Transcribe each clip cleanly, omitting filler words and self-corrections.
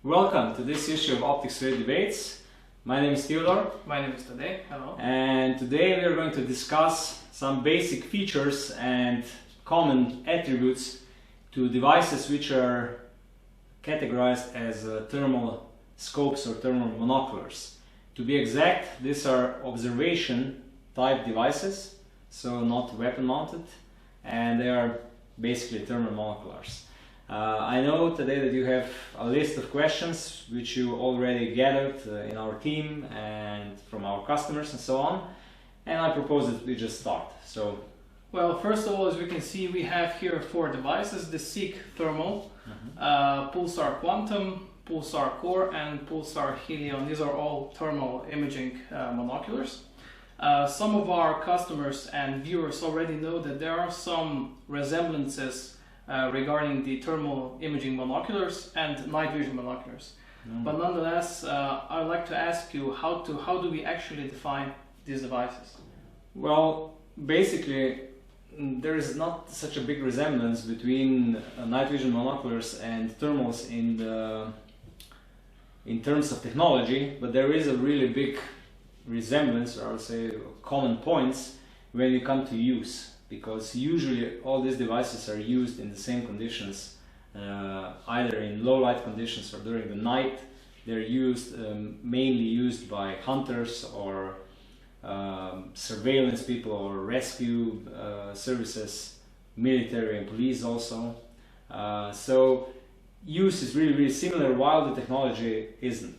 Welcome to this issue of Optics Today Debates. My name is Theodore. My name is Tadej. Hello. And today we are going to discuss some basic features and common attributes to devices which are categorized as thermal scopes or thermal monoculars. To be exact, these are observation type devices, so not weapon mounted, and they are basically thermal monoculars. I know today that you have a list of questions which you already gathered in our team and from our customers and so on, and I propose that we just start. Well, first of all, as we can see, we have here 4 devices: the SEEK Thermal, Pulsar Quantum, Pulsar Core, and Pulsar Helion. These are all thermal imaging monoculars. Some of our customers and viewers already know that there are some resemblances regarding the thermal imaging monoculars and night vision monoculars. But nonetheless, I'd like to ask you how do we actually define these devices? Well, basically, there is not such a big resemblance between night vision monoculars and thermals in terms of technology, but there is a really big resemblance, or I would say common points, when you come to use. Because usually all these devices are used in the same conditions, either in low light conditions or during the night. They're used mainly used by hunters or surveillance people or rescue services, military and police also. So use is really similar while the technology isn't.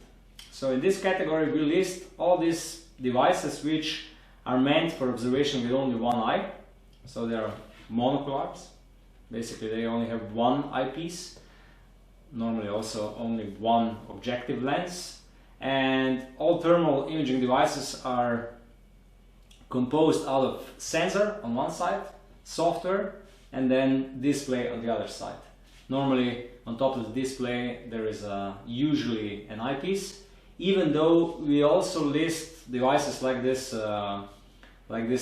So in this category we list all these devices which are meant for observation with only one eye. So they are monoculars. Basically they only have one eyepiece, normally also only one objective lens, and all thermal imaging devices are composed out of sensor on one side, software, and then display on the other side. Normally on top of the display there is usually an eyepiece, even though we also list devices like this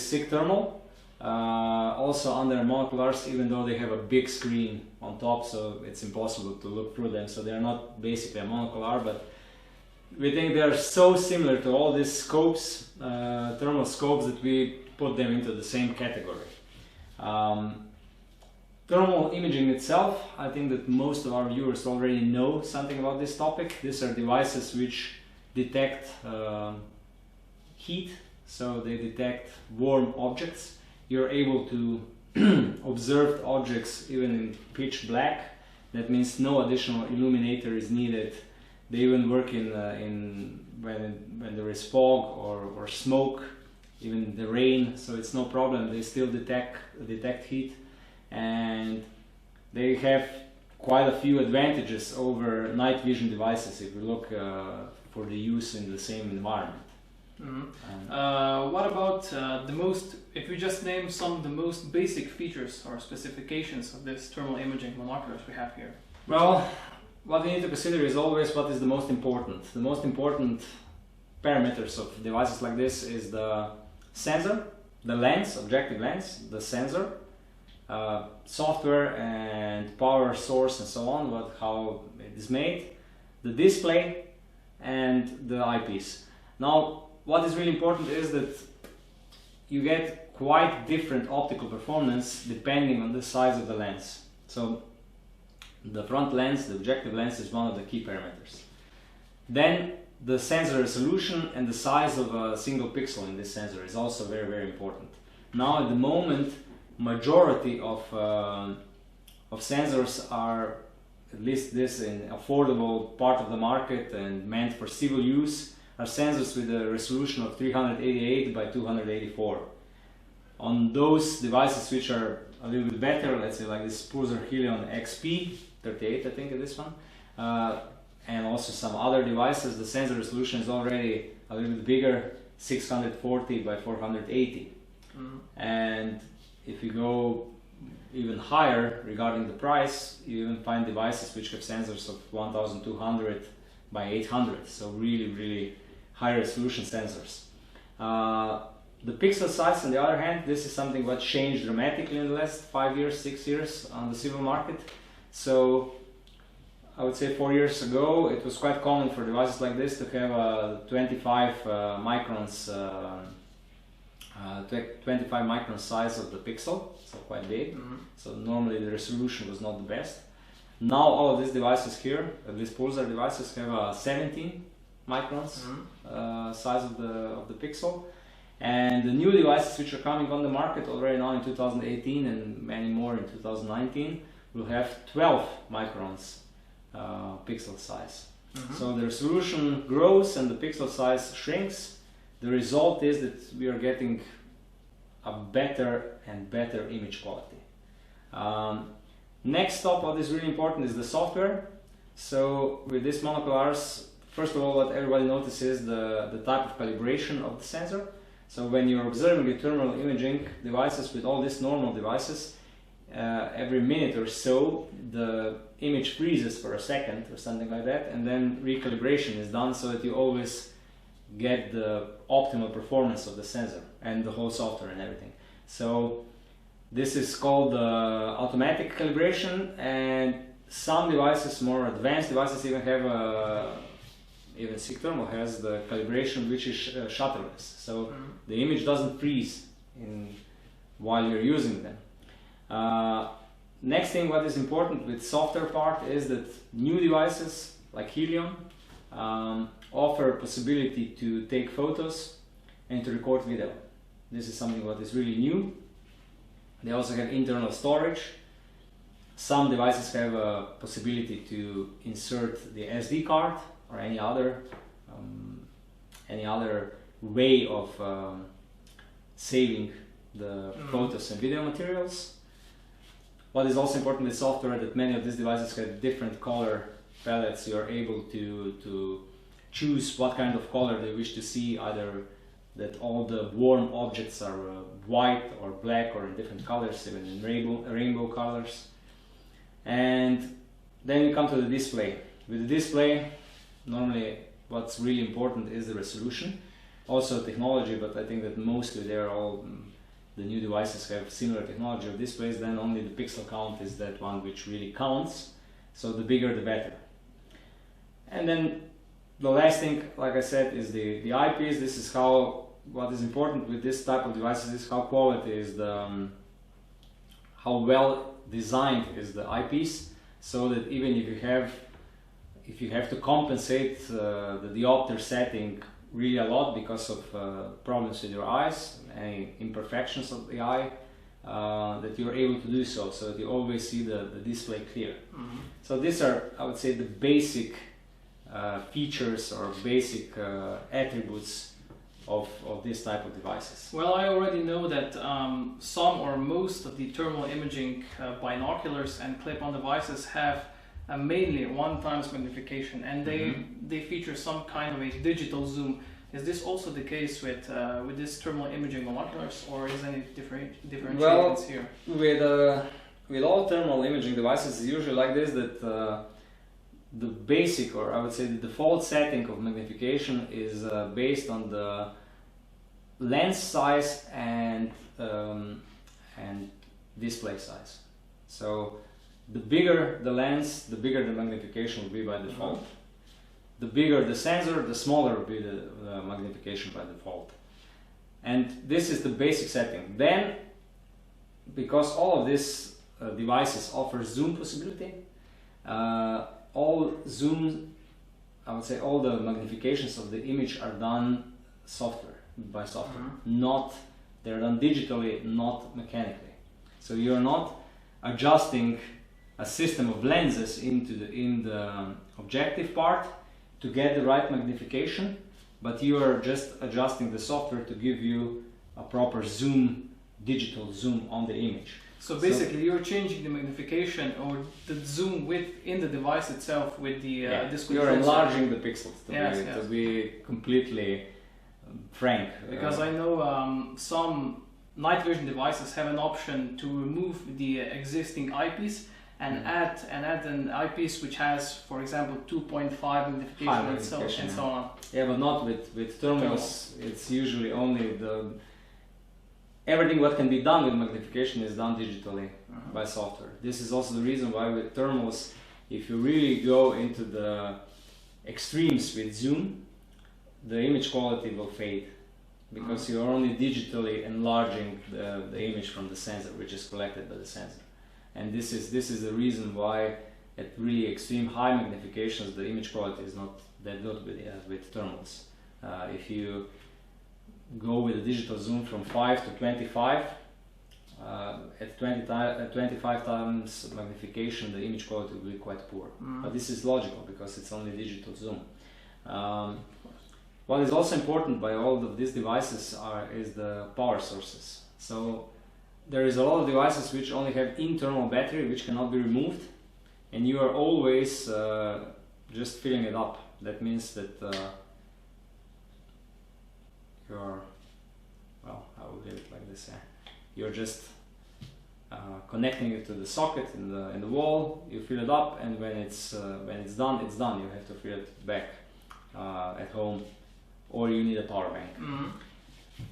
SEEK Thermal also under monoculars, even though they have a big screen on top, so it's impossible to look through them. So they're not basically a monocular, but we think they're so similar to all these scopes, thermal scopes, that we put them into the same category. Thermal imaging itself, I think that most of our viewers already know something about this topic. These are devices which detect heat, so they detect warm objects. You're able to observe objects even in pitch black. That means no additional illuminator is needed. They even work when there is fog or smoke, even the rain, so it's no problem. They still detect heat, and they have quite a few advantages over night vision devices if we look for the use in the same environment. What about if we just name some of the most basic features or specifications of this thermal imaging monoculars we have here? Well, what we need to consider is always what is the most important. The most important parameters of devices like this is the sensor, the lens, objective lens, the sensor, software and power source and so on, how it is made, the display and the eyepiece. Now, what is really important is that you get quite different optical performance depending on the size of the lens. So the front lens, the objective lens, is one of the key parameters. Then the sensor resolution and the size of a single pixel in this sensor is also very important. Now at the moment, majority of sensors are, at least this in affordable part of the market and meant for civil use, are sensors with a resolution of 388 by 284. On those devices which are a little bit better, let's say like this Pulsar Helion XP38, I think is this one, and also some other devices, the sensor resolution is already a little bit bigger, 640 by 480. And if you go even higher regarding the price, you even find devices which have sensors of 1200 by 800, so really high resolution sensors. The pixel size, on the other hand, this is something what changed dramatically in the last 5 years, 6 years on the civil market. So I would say 4 years ago, it was quite common for devices like this to have a 25 microns 25 micron size of the pixel, so quite big. So normally the resolution was not the best. Now all of these devices here, these pulsar devices, have a 17 microns size of the pixel. And the new devices which are coming on the market already now in 2018 and many more in 2019 will have 12 microns pixel size. So the resolution grows and the pixel size shrinks. The result is that we are getting a better and better image quality. Next up, what is really important is the software. So with this Monoculars, first of all, what everybody notices is the type of calibration of the sensor. So when you're observing the thermal imaging devices with all these normal devices, every minute or so the image freezes for a second or something like that, and then recalibration is done so that you always get the optimal performance of the sensor and the whole software and everything. So this is called automatic calibration, and some devices, more advanced devices, even have even SICK Thermal has the calibration which is shutterless, so the image doesn't freeze while you're using them. Next thing, what is important with software part is that new devices like Helion offer possibility to take photos and to record video. This is something what is really new. They also have internal storage. Some devices have a possibility to insert the SD card or any other way of saving the photos and video materials. What is also important with software that many of these devices have different color palettes. You are able to choose what kind of color they wish to see, either that all the warm objects are white or black or in different colors, even in rainbow colors. And then we come to the display. With the display, normally what's really important is the resolution, also technology, but I think that mostly they're all the new devices have similar technology of displays. Then only the pixel count is that one which really counts, so the bigger the better. And then the last thing, like I said, is the eyepiece. This is what is important with this type of devices is how quality is how well designed is the eyepiece, so that even if you have to compensate the diopter setting really a lot because of problems with your eyes, any imperfections of the eye, that you're able to do so that you always see the display clear. So these are, I would say, the basic features or basic attributes of this type of devices. Well, I already know that some or most of the thermal imaging binoculars and clip-on devices have mainly 1x magnification, and they feature some kind of a digital zoom. Is this also the case with this thermal imaging binoculars, or is any differentiations here? With all thermal imaging devices, it's usually like this, that the basic, or I would say the default setting of magnification is based on the lens size and display size. So the bigger the lens, the bigger the magnification will be by default. The bigger the sensor, the smaller will be the magnification by default. And this is the basic setting. Then, because all of these devices offer zoom possibility, all zoom, I would say all the magnifications of the image are done by software. They're done digitally, not mechanically. So you're not adjusting a system of lenses in the objective part to get the right magnification, but you are just adjusting the software to give you a proper zoom, digital zoom on the image. So basically, you're changing the magnification or the zoom within the device itself with the this control. You're enlarging the pixels to be completely frank. Because I know some night vision devices have an option to remove the existing eyepiece and add an eyepiece which has, for example, 2.5 magnification and so on. Yeah, but not with thermals. It's usually only everything what can be done with magnification is done digitally by software. This is also the reason why with thermals if you really go into the extremes with zoom, the image quality will fade, because you're only digitally enlarging the image from the sensor, which is collected by the sensor. And this is the reason why at really extreme high magnifications the image quality is not that good with thermals. If you go with a digital zoom from 5 to 25, at 25 times magnification the image quality will be quite poor. But this is logical because it's only digital zoom. What is also important by all of these devices is the power sources. So there is a lot of devices which only have internal battery which cannot be removed, and you are always just filling it up. That means that you're, well, I will leave it like this. You're just connecting it to the socket in the wall. You fill it up, and when it's done, it's done. You have to fill it back at home, or you need a power bank.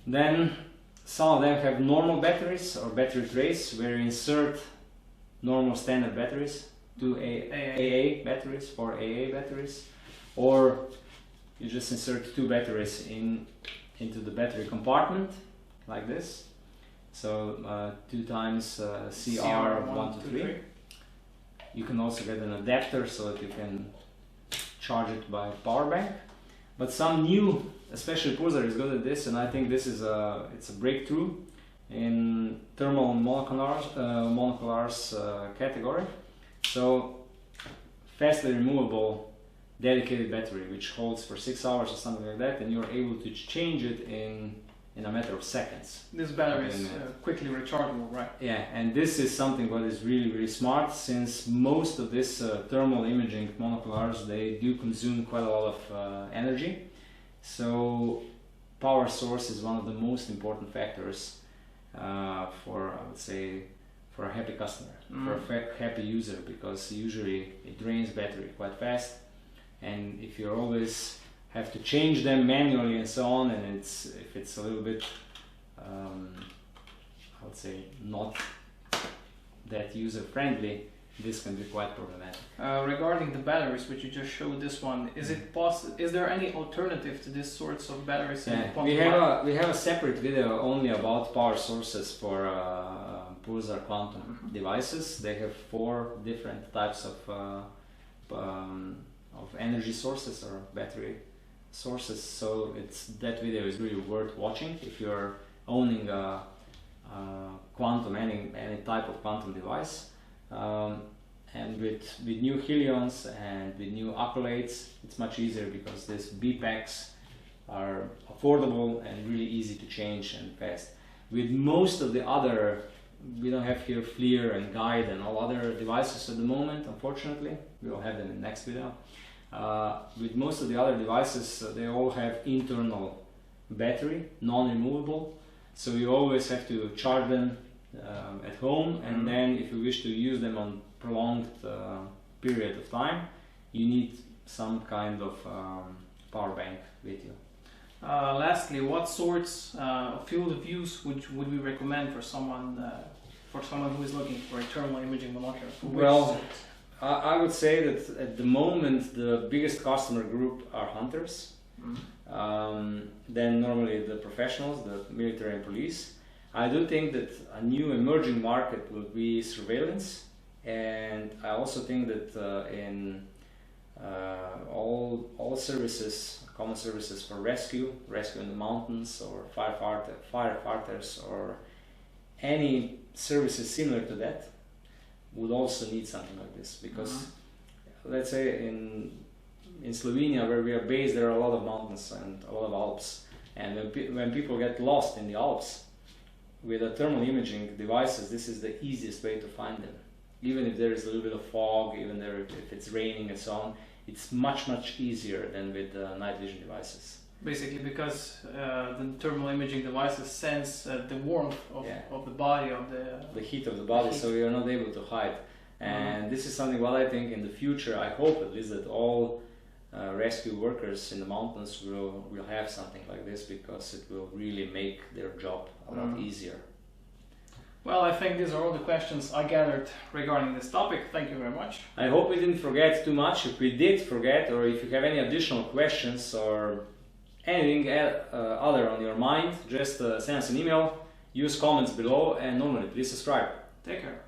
Then some of them have normal batteries or battery trays where you insert normal standard batteries, two AA batteries, 4 AA batteries, or you just insert 2 batteries into the battery compartment like this. So 2 times CR123. You can also get an adapter so that you can charge it by power bank. But some new, especially Pulsar is good at this, and I think this is it's a breakthrough in thermal monoculars category. So fastly removable dedicated battery which holds for 6 hours or something like that, and you're able to change it in a matter of seconds. This battery is quickly rechargeable, right? Yeah, and this is something what is really, really smart, since most of this thermal imaging monoculars, they do consume quite a lot of energy. So power source is one of the most important factors for, I would say, for a happy customer, for a happy user, because usually it drains battery quite fast, and if you always have to change them manually and so on, and if it's a little bit, I would say, not that user friendly, this can be quite problematic. Regarding the batteries, which you just showed this one, is there any alternative to these sorts of batteries? Yeah, we have a separate video only about power sources for Pulsar quantum devices. They have 4 different types of energy sources or battery sources, so that video is really worth watching if you're owning a quantum, any type of quantum device. And with new Helions and with new accolades, it's much easier because these B packs are affordable and really easy to change and fast. With most of the other, we don't have here FLIR and Guide and all other devices at the moment, unfortunately. We will have them in the next video. With most of the other devices, they all have internal battery, non-removable, so you always have to charge them at home, and then if you wish to use them on prolonged period of time, you need some kind of power bank with you. Lastly, what sorts of field of use would we recommend for someone who is looking for a thermal imaging monocular? Well, I would say that at the moment the biggest customer group are hunters, then normally the professionals, the military and police. I do think that a new emerging market will be surveillance, and I also think that in all services, common services for rescue in the mountains, or firefighters, or any services similar to that, would also need something like this, because let's say in Slovenia, where we are based, there are a lot of mountains and a lot of Alps, and when people get lost in the Alps, with the thermal imaging devices, this is the easiest way to find them. Even if there is a little bit of fog, even if it's raining and so on, it's much easier than with night vision devices. Basically, because the thermal imaging devices sense the warmth of the body, of the heat of the body, so you're not able to hide. And this is something what I think in the future, I hope at least, that all rescue workers in the mountains will have something like this, because it will really make their job a lot easier. Well, I think these are all the questions I gathered regarding this topic. Thank you very much. I hope we didn't forget too much. If we did forget, or if you have any additional questions or anything other on your mind, just send us an email, use comments below, and normally please subscribe. Take care.